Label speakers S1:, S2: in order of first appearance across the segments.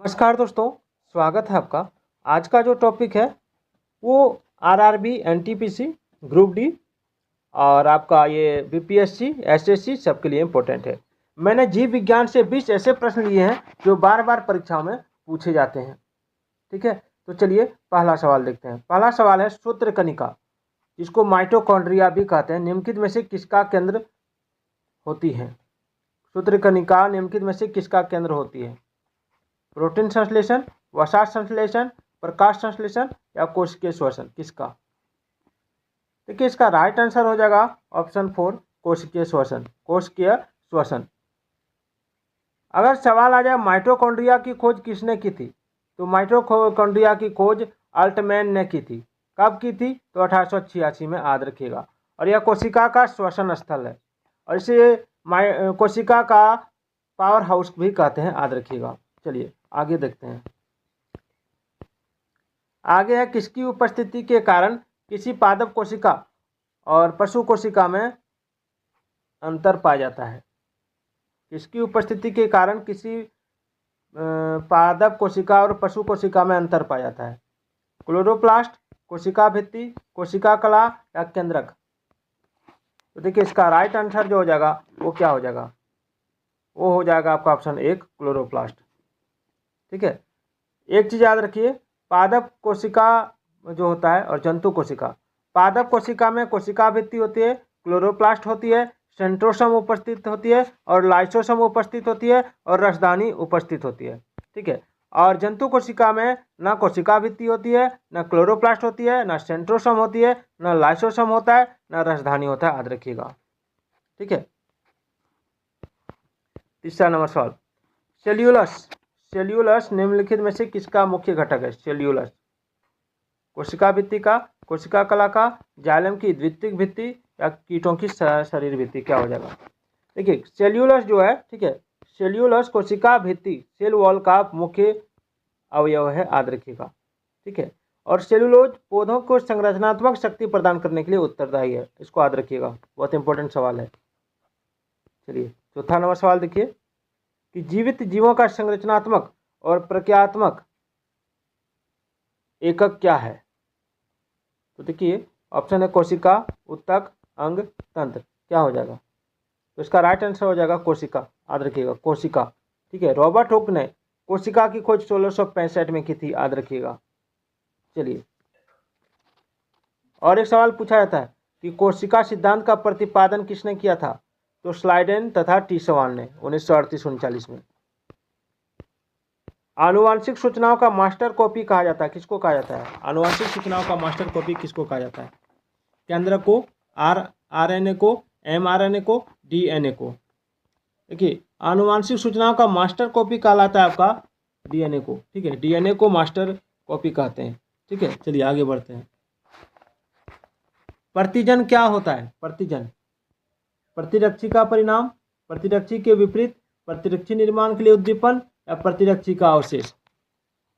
S1: नमस्कार दोस्तों, स्वागत है आपका। आज का जो टॉपिक है वो आरआरबी, एनटीपीसी, ग्रुप डी और आपका ये बीपीएससी, एसएससी सबके लिए इम्पोर्टेंट है। मैंने जीव विज्ञान से 20 ऐसे प्रश्न लिए हैं जो बार बार परीक्षाओं में पूछे जाते हैं। ठीक है, तो चलिए पहला सवाल देखते हैं। पहला सवाल है सूत्रकनिका, जिसको माइटोकॉन्ड्रिया भी कहते हैं, निम्नलिखित में से किसका केंद्र होती है? सूत्रकनिका निम्नलिखित में से किसका केंद्र होती है? प्रोटीन संश्लेषण, वसा संश्लेषण, प्रकाश संश्लेषण या कोशिकीय श्वसन, किसका? देखिए इसका राइट आंसर हो जाएगा ऑप्शन 4, कोशिकीय श्वसन। कोशिकीय श्वसन। अगर सवाल आ जाए माइटोकॉन्ड्रिया की खोज किसने की थी, तो माइटोकॉन्ड्रिया की खोज अल्टमैन ने की थी। कब की थी? तो 1886 में, याद रखिएगा। और यह कोशिका का श्वसन स्थल है और इसे कोशिका का पावर हाउस भी कहते हैं, याद रखिएगा। चलिए आगे देखते हैं। आगे है किसकी उपस्थिति के कारण किसी पादप कोशिका और पशु कोशिका में अंतर पाया जाता है? किसकी उपस्थिति के कारण किसी पादप कोशिका और पशु कोशिका में अंतर पाया जाता है? क्लोरोप्लास्ट, कोशिका भित्ति, कोशिका कला या केंद्रक? तो देखिए इसका राइट आंसर जो हो जाएगा वो क्या हो जाएगा? वो हो जाएगा आपका ऑप्शन 1, क्लोरोप्लास्ट। ठीक है, एक चीज याद रखिए, पादप कोशिका जो होता है और जंतु कोशिका, पादप कोशिका में कोशिका भित्ति होती है, क्लोरोप्लास्ट होती है, सेंट्रोसोम उपस्थित होती है और लाइसोसोम उपस्थित होती है और रसदानी उपस्थित होती है। ठीक है, और जंतु कोशिका में ना कोशिका भित्ति होती है, ना क्लोरोप्लास्ट होती है, ना सेंट्रोसोम होती है, ना लाइसोसोम होता है, ना रसधानी होता है, याद रखिएगा। ठीक है, तीसरा नंबर सवाल, सेल्यूलस। सेल्यूलस निम्नलिखित में से किसका मुख्य घटक है? सेल्यूलस कोशिका भित्ति का, कोशिका कला का, जाइलम की द्वितीयक भित्ति या कीटों की शरीर भित्ति, क्या हो जाएगा? देखिए सेल्यूलस जो है, ठीक है, सेल्यूलस कोशिका भित्ति, सेल वॉल का मुख्य अवयव है, याद रखिएगा। ठीक है, और सेल्यूलोज पौधों को संरचनात्मक शक्ति प्रदान करने के लिए उत्तरदायी है, इसको याद रखिएगा, बहुत इंपॉर्टेंट सवाल है। चलिए चौथा नंबर सवाल देखिए कि जीवित जीवों का संरचनात्मक और प्रक्रियात्मक एकक क्या है? तो देखिए ऑप्शन है कोशिका, उत्तक, अंग, तंत्र, क्या हो जाएगा? तो इसका राइट आंसर हो जाएगा कोशिका, याद रखिएगा, कोशिका। ठीक है, रॉबर्ट हुक ने कोशिका की खोज 1665 में की थी, याद रखिएगा। चलिए और एक सवाल पूछा जाता है कि कोशिका सिद्धांत का प्रतिपादन किसने किया था? तो स्लाइडेन तथा टीसवान ने 1938-39 में। आनुवांशिक सूचनाओं का मास्टर कॉपी कहा जाता है, किसको कहा जाता है? आनुवांशिक सूचनाओं का मास्टर कॉपी किसको कहा जाता है? केंद्रक को, आरएनए को, एमआरएनए को, डीएनए को? देखिए आनुवांशिक सूचनाओं का मास्टर कॉपी कहलाता है आपका डीएनए को। ठीक है, डीएनए को मास्टर कॉपी कहते हैं। ठीक है, चलिए आगे बढ़ते हैं। प्रतिजन क्या होता है? प्रतिजन प्रतिरक्षी का परिणाम, प्रतिरक्षी के विपरीत, प्रतिरक्षी निर्माण के लिए उद्दीपन या प्रतिरक्षी का अवशेष?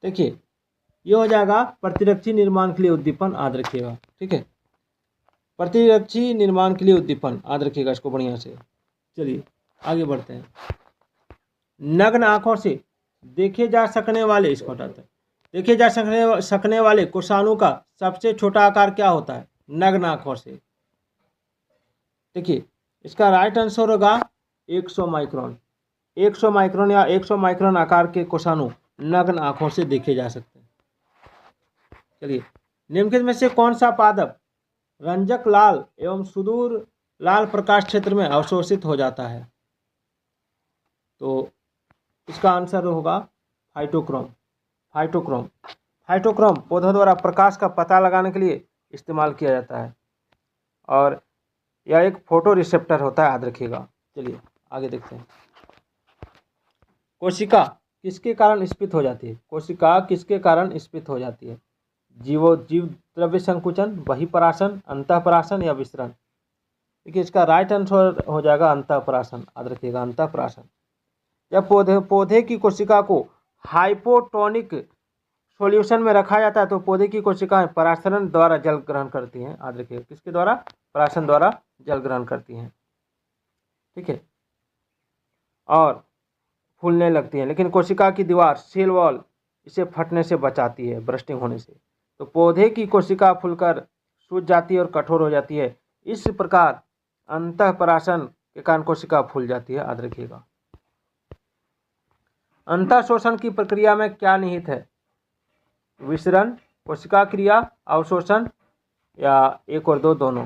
S1: देखिए ये हो जाएगा प्रतिरक्षी निर्माण के लिए उद्दीपन, याद रखिएगा। ठीक है, प्रतिरक्षी निर्माण के लिए उद्दीपन, याद रखिएगा इसको बढ़िया से। चलिए आगे बढ़ते हैं। नग्न आंखों से देखे जा सकने वाले, इसको हटाते हैं, देखे जा सकने वाले कोषाणु का सबसे छोटा आकार क्या होता है? नग्न आंखों से। देखिए इसका राइट आंसर होगा 100 माइक्रोन। 100 माइक्रोन या 100 माइक्रोन आकार के कोषाणु नग्न आंखों से देखे जा सकते हैं। चलिए निम्नलिखित में से कौन सा पादप रंजक लाल एवं सुदूर लाल प्रकाश क्षेत्र में अवशोषित हो जाता है? तो इसका आंसर होगा फाइटोक्रोम। फाइटोक्रोम फाइटोक्रोम पौधों द्वारा प्रकाश का पता लगाने के लिए इस्तेमाल किया जाता है और यह एक फोटो रिसेप्टर होता है, याद रखिएगा। चलिए आगे देखते हैं। कोशिका किसके कारण स्फीत हो जाती है? कोशिका किसके कारण स्फीत हो जाती है? जीव द्रव्य संकुचन, बहिपराशन, अंतःपराशन या विसरण? देखिए इसका राइट आंसर हो जाएगा अंतःपराशन, याद रखिएगा, अंतःपराशन। जब पौधे की कोशिका को हाइपोटोनिक सॉल्यूशन में रखा जाता है तो पौधे की कोशिकाएं परासरण द्वारा जल ग्रहण करती हैं, याद रखिएगा, किसके द्वारा? परासरण द्वारा जल ग्रहण करती हैं। ठीक है, और फूलने लगती हैं, लेकिन कोशिका की दीवार सेल वॉल इसे फटने से बचाती है, ब्रस्टिंग होने से। तो पौधे की कोशिका फूलकर सूज जाती है और कठोर हो जाती है। इस प्रकार अंतःपराशन के कारण कोशिका फूल जाती है, याद रखिएगा। अंतःशोषण की प्रक्रिया में क्या निहित है? विसरण, कोशिका क्रिया, अवशोषण या एक और दो दोनों?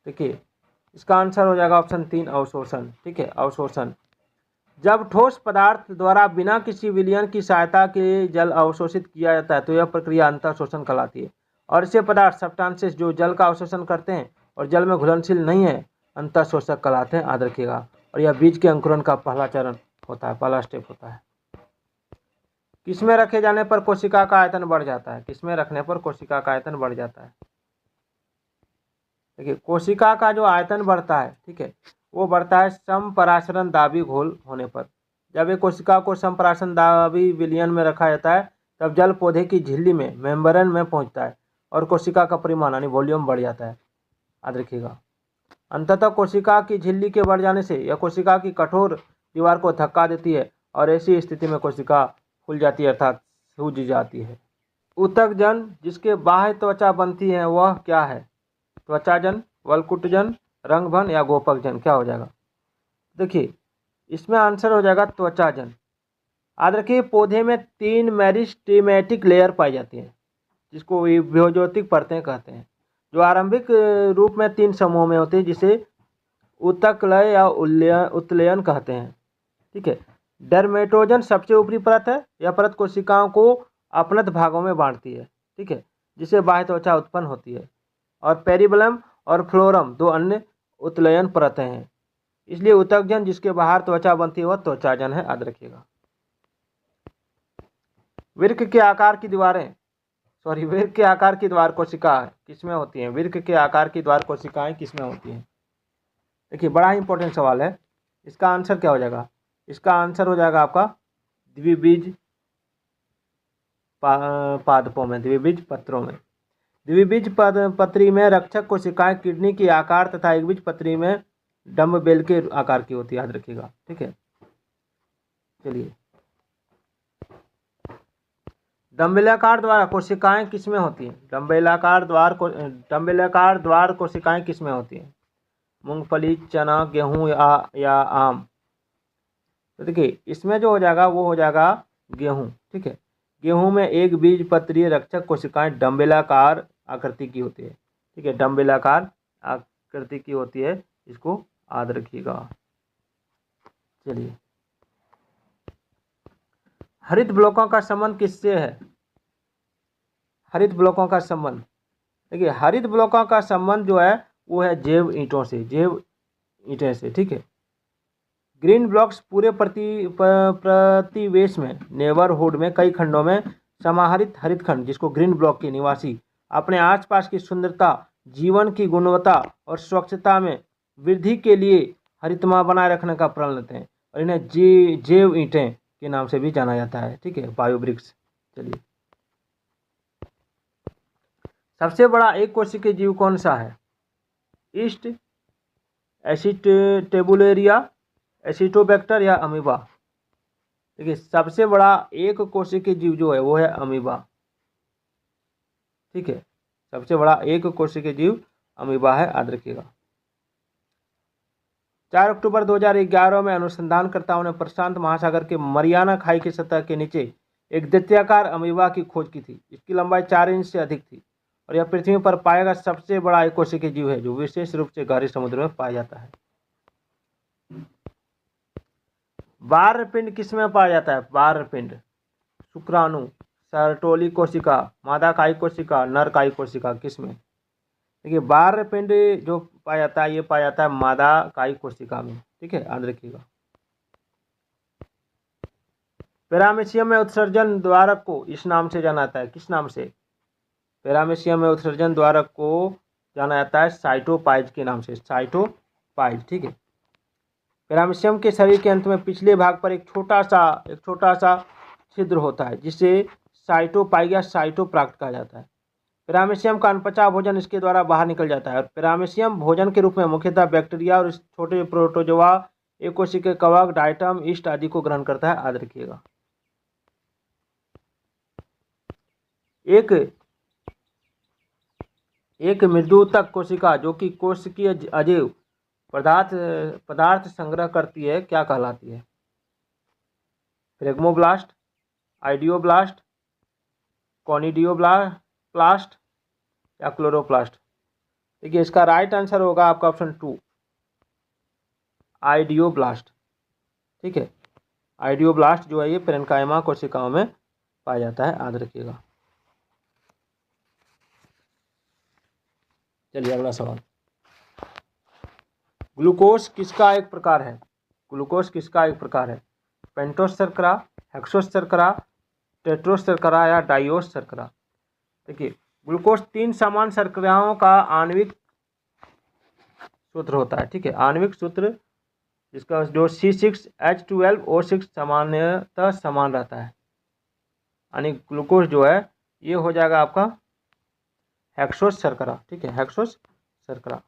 S1: देखिए, इसका आंसर हो जाएगा ऑप्शन 3, अवशोषण। ठीक है, अवशोषण। जब ठोस पदार्थ द्वारा बिना किसी विलयन की सहायता के जल अवशोषित किया जाता है तो यह प्रक्रिया अंतःशोषण कहलाती है। और ऐसे पदार्थ सब्सटेंसेस जो जल का अवशोषण करते हैं और जल में घुलनशील नहीं है, अंतःशोषक कहलाते हैं, याद रखिएगा। और यह बीज के अंकुरन का पहला चरण होता है, पहला स्टेप होता है। किसमें रखे जाने पर कोशिका का आयतन बढ़ जाता है? किसमें रखने पर कोशिका का आयतन बढ़ जाता है? देखिए, कोशिका का जो आयतन बढ़ता है, ठीक है, वो बढ़ता है समपराशरण दाबी घोल होने पर। जब एक कोशिका को समपराशरण दाबी विलयन में रखा जाता है तब जल पौधे की झिल्ली में मेम्ब्रेन में पहुंचता है और कोशिका का परिमाण यानी वॉल्यूम बढ़ जाता है, याद रखिएगा। अंततः कोशिका की झिल्ली के बढ़ जाने से यह कोशिका की कठोर दीवार को धक्का देती है और ऐसी स्थिति में कोशिका फूल जाती है, अर्थात सूज जाती है। ऊतकजन जिसके बाह्य त्वचा बनती है वह क्या है? त्वचाजन, वलकुटजन, रंगभन या गोपकजन? क्या हो जाएगा? देखिए, इसमें आंसर हो जाएगा त्वचाजन। याद रखिए, पौधे में 3 मेरिस्टेमेटिक लेयर पाई जाती हैं जिसको विभोज्योतिक परतें कहते हैं, जो आरंभिक रूप में 3 समूहों में होती है, जिसे ऊतकलय या उत्लयन कहते हैं। ठीक है, डर्मेटोजन सबसे ऊपरी परत है। यह परत कोशिकाओं को अपनत भागों में बांटती है, ठीक है, जिससे बाह्य त्वचा उत्पन्न होती है। और पेरिबलम और फ्लोरम 2 अन्य उत्लयन परतें हैं। इसलिए ऊतकजन जिसके बाहर त्वचा बनती है वह त्वचाजन है, याद रखिएगा। वृक्क के आकार की द्वार कोशिका किसमें होती हैं? वृक्क के आकार की द्वार कोशिकाएं किसमें होती हैं? देखिए, बड़ा इंपॉर्टेंट सवाल है। इसका आंसर क्या हो जाएगा? इसका आंसर हो जाएगा आपका द्विबीज पादपों में, द्विबीज पत्रों में। द्विबीज पत्री में रक्षक कोशिकाएं किडनी की आकार तथा एकबीज पत्री में डम्बबेल के आकार की होती है, याद रखिएगा। ठीक है, चलिए, डम्बेलाकार द्वार कोशिकाएं किसमें होती हैं? डम्बेलाकार द्वार कोशिकाएं किसमें होती हैं? मूंगफली, चना, गेहूं या आम? तो देखिए, इसमें जो हो जाएगा वो हो जाएगा गेहूं। ठीक है, गेहूं में एक बीज पत्रीय रक्षक कोशिकाएं डम्बेलाकार आकृति की होती है। ठीक है, डम्बेलाकार आकृति की होती है, इसको याद रखिएगा। चलिए, हरित ब्लॉकों का संबंध किससे है? हरित ब्लॉकों का संबंध, देखिए, हरित ब्लॉकों का संबंध जो है वो है जैव ईंटों से। ठीक है, ग्रीन ब्लॉक्स पूरे प्रतिवेश में, नेबरहुड में कई खंडों में समाहरित हरित खंड, जिसको ग्रीन ब्लॉक के निवासी अपने आसपास की सुंदरता, जीवन की गुणवत्ता और स्वच्छता में वृद्धि के लिए हरितमा बनाए रखने का प्रण लेते हैं और इन्हें जैव ईंटें के नाम से भी जाना जाता है। ठीक है, बायोब्रिक्स। चलिए, सबसे बड़ा एक कोशिकीय जीव कौन सा है? ईस्ट, एसिटेबुलेरिया, एसिटोबैक्टर या अमीबा? देखिए, सबसे बड़ा एक कोशिकीय जीव जो है वो है अमीबा। ठीक है, सबसे बड़ा एक कोशिकीय जीव अमीबा है, याद रखिएगा। 4 अक्टूबर 2011 में अनुसंधानकर्ताओं ने प्रशांत महासागर के मरियाना खाई की सतह के नीचे एक दैत्याकार अमीबा की खोज की थी। इसकी लंबाई 4 इंच से अधिक थी और यह पृथ्वी पर पाया गया सबसे बड़ा एक कोशिकीय जीव है जो विशेष रूप से गहरे समुद्र में पाया जाता है। बाह्यपिंड किसमें पाया जाता है? बाह्यपिंड, शुक्राणु, सर्टोली कोशिका, मादा कायिक कोशिका, नर कायिक कोशिका, किसमें? देखिए, बाह्यपिंड जो पाया जाता है ये पाया जाता है मादा कायिक कोशिका में। ठीक है, याद रखिएगा। पैरामीशियम में उत्सर्जन द्वारक को इस नाम से जाना जाता है, किस नाम से? पैरामीशियम में उत्सर्जन द्वारक को जाना जाता है साइटोपाइज के नाम से, साइटोपाइज। ठीक है, पैरामीशियम के शरीर के अंत में पिछले भाग पर एक छोटा सा छिद्र होता है जिसे साइटोपाइज या साइटोप्लास्ट कहा जाता है। पैरामीशियम का अनपचा भोजन इसके द्वारा बाहर निकल जाता है और पैरामीशियम भोजन के रूप में मुख्यतः बैक्टीरिया और छोटे प्रोटोजोआ एक कोशिका कवक, डायटम, ईस्ट आदि को ग्रहण करता है, याद रखिएगा। एक मृदुतक कोशिका जो कि कोशिकीय अजीव पदार्थ संग्रह करती है, क्या कहलाती है? फ्लेग्मोब्लास्ट, आइडियोब्लास्ट, कॉनिडियोप्लास्ट या क्लोरोप्लास्ट? देखिए इसका राइट आंसर होगा आपका ऑप्शन 2, आइडियोब्लास्ट। ठीक है, आइडियोब्लास्ट जो है ये पेरेन्काइमा कोशिकाओं में पाया जाता है, याद रखिएगा। चलिए अगला सवाल, ग्लूकोज किसका एक प्रकार है? ग्लूकोज किसका एक प्रकार है? पेंटोस शर्करा, हेक्सोस शर्करा, टेट्रोस शर्करा या डाइओस शर्करा? देखिए ग्लूकोज 3 समान शर्कराओं का आणविक सूत्र होता है। ठीक है, आणविक सूत्र जिसका जो C6H12O6 सामान्यतः समान रहता है, यानी ग्लूकोज जो है ये हो जाएगा आपका हेक्सोस शर्करा। ठीक है, हेक्सोस शर्करा।